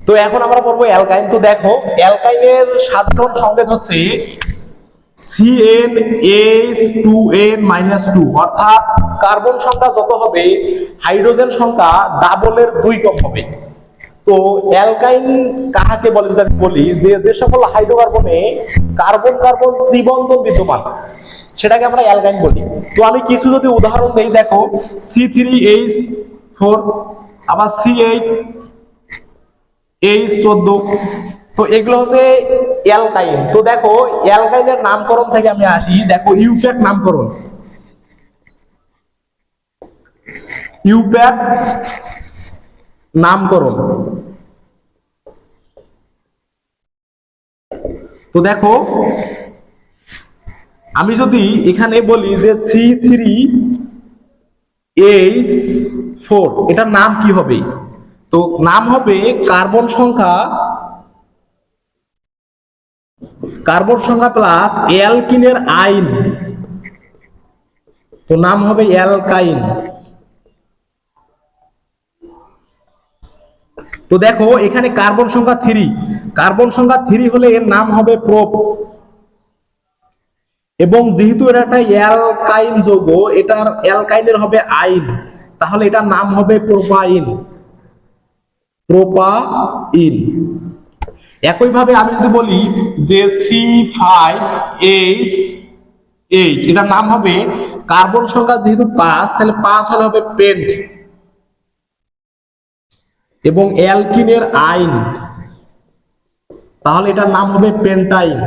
তো এখন আমরা পড়বো অ্যালকাইন। তো দেখো অ্যালকাইনের সাধারণ সংকেত হচ্ছে CnH2n-2, অর্থাৎ কার্বন সংখ্যা যত হবে হাইড্রোজেন সংখ্যা ডাবলের 2 কম হবে। তো অ্যালকাইন কাকে বলে যদি বলি, যে সকল হাইড্রোকার্বনে কার্বন কার্বন ত্রিবন্ধন বিদ্যমান সেটাকে আমরা অ্যালকাইন বলি। তো আমি কিছু যদি উদাহরণ দেই, দেখো C3H4, আবার C8H14, তো এগুলো হচ্ছে অ্যালকাইন। তো দেখো অ্যালকাইনের নামকরণ থেকে আমি আসি, দেখো ইউপ্যাক নামকরণ, ইউপ্যাক নামকরণ। তো দেখো আমি যদি এখানে বলি যে C3H4, এটার নাম কি হবে? তো নাম হবে কার্বন সংখ্যা প্লাস অ্যালকিনের আইন, তো নাম হবে অ্যালকাইন। তো দেখো এখানে কার্বন সংখ্যা 3 হলে এর নাম হবে প্রোপ, এবং যেহেতু এটা একটা অ্যালকাইন যৌগ, এটার অ্যালকাইনের হবে আইন, তাহলে এটার নাম হবে প্রোপাইন। একইভাবে আমি যদি বলি যে C5H8, এটার নাম হবে, কার্বন সংখ্যা যেহেতু 5, তাহলে 5 হলে হবে পেন্ট, এবং অ্যালকিনের আইন, তাহলে এটার নাম হবে পেন্টাইন।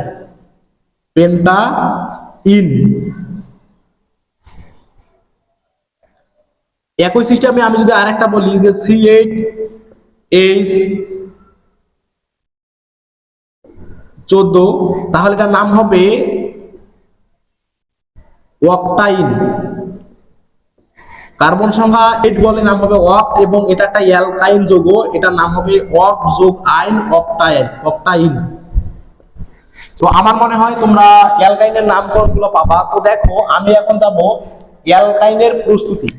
একই সিস্টেমে আমি যদি আরেকটা বলি যে C8H14, তাহলে এটার নাম হবে অক্টাইন। কার্বন সংখ্যা 8 বলে নাম হবে অক্ট, এবং এটা একটা অ্যালকাইন যৌগ, এটার নাম হবে অক্ট যোগ আইন, অক্টাইন। তো আমার মনে হয় তোমরা অ্যালকাইনের নামকরণগুলো পাবা। তো দেখো আমি এখন যাব অ্যালকাইনের প্রস্তুতি।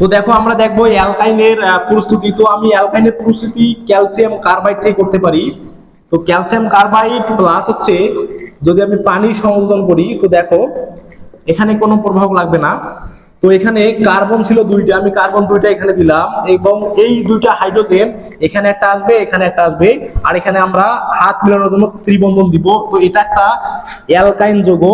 তো দেখো আমরা দেখবো অ্যালকাইনের প্রস্তুতি। তো আমি অ্যালকাইনের প্রস্তুতি ক্যালসিয়াম কার্বাইড থেকে করতে পারি। তো ক্যালসিয়াম কার্বাইড প্লাস হচ্ছে যদি আমি পানি সংযোজন করি, তো দেখো এখানে কোনো প্রভাব লাগবে না। তো এখানে কার্বন ছিল 2টা, আমি কার্বন 2টা এখানে দিলাম, এবং এই 2টা হাইড্রোজেন এখানে একটা আসবে, এখানে একটা আসবে, আর এখানে আমরা হাত মেলানোর জন্য ত্রিবন্ধন দিব। তো এটা একটা অ্যালকাইন যৌগ।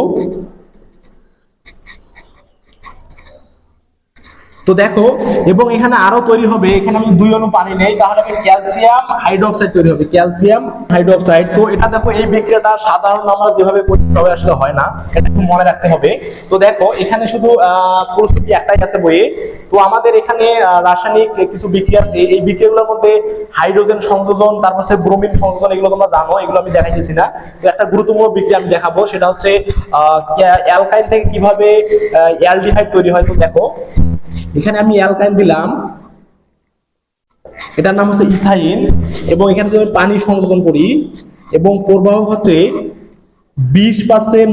তো দেখো, এবং এখানে আরো তৈরি হবে, এখানে আমি 2 অণু পানি নেই, তাহলে ক্যালসিয়াম হাইড্রোক্সাইড তৈরি হবে, ক্যালসিয়াম হাইড্রোক্সাইড। তো এটা দেখো এই বিক্রিয়াটা সাধারণ আমরা যেভাবে করি তবে আসলে হয় না, এটা একটু মনে রাখতে হবে। তো দেখো এখানে শুধু প্রস্তুতি একটাই আছে বইয়ে। তো আমাদের এখানে রাসায়নিক কিছু বিক্রিয়া আছে, এই বিক্রিয়াগুলোর মধ্যে হাইড্রোজেন সংযোজন, তারপর ব্রোমিন সংযোজন, এগুলো তোমরা জানো, এগুলো আমি দেখাইতেছি না। তো একটা গুরুত্বপূর্ণ বিক্রিয়া আমি দেখাবো, সেটা হচ্ছে অ্যালকাইন থেকে কিভাবে অ্যালডিহাইড তৈরি হয়। তো দেখো এখানে আমি অ্যালকাইন দিলাম, এটার নাম হচ্ছে ইথাইন, এবং এখানে যদি পানি সংযোজন করি, এবং প্রবাহ হচ্ছে 20%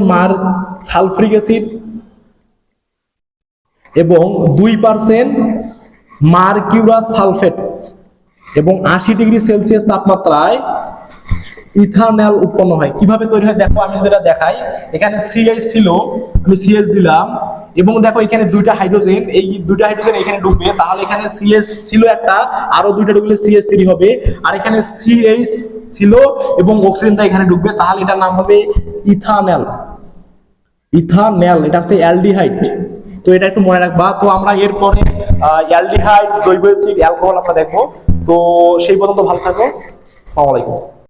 সালফ্রিক অ্যাসিড এবং 2% মার্কিউরাস সালফেট, এবং 80°C তাপমাত্রায় ইথানল উৎপন্ন হয়। কিভাবে তৈরি হয় দেখো আমি যেটা দেখাই, এখানে CH ছিল, আমি CH দিলাম, এবং দেখো এখানে 2টা হাইড্রোজেন, এই 2টা হাইড্রোজেন এখানে ঢুকবে, তাহলে এখানে CH ছিল একটা, আরো 2টা ঢুকলে CH3 হবে, আর এখানে CH ছিল এবং অক্সিজেনটা এখানে ঢুকবে, তাহলে এটার নাম হবে ইথানল। এটা হচ্ছে অ্যালডিহাইড। তো এটা একটু মনে রাখবা। তো আমরা এরপরে অ্যালডিহাইড, জৈব অ্যাসিড, অ্যালকোহল আমরা দেখবো। তো সেই পর্যন্ত ভালো থাকো, আসসালামু আলাইকুম।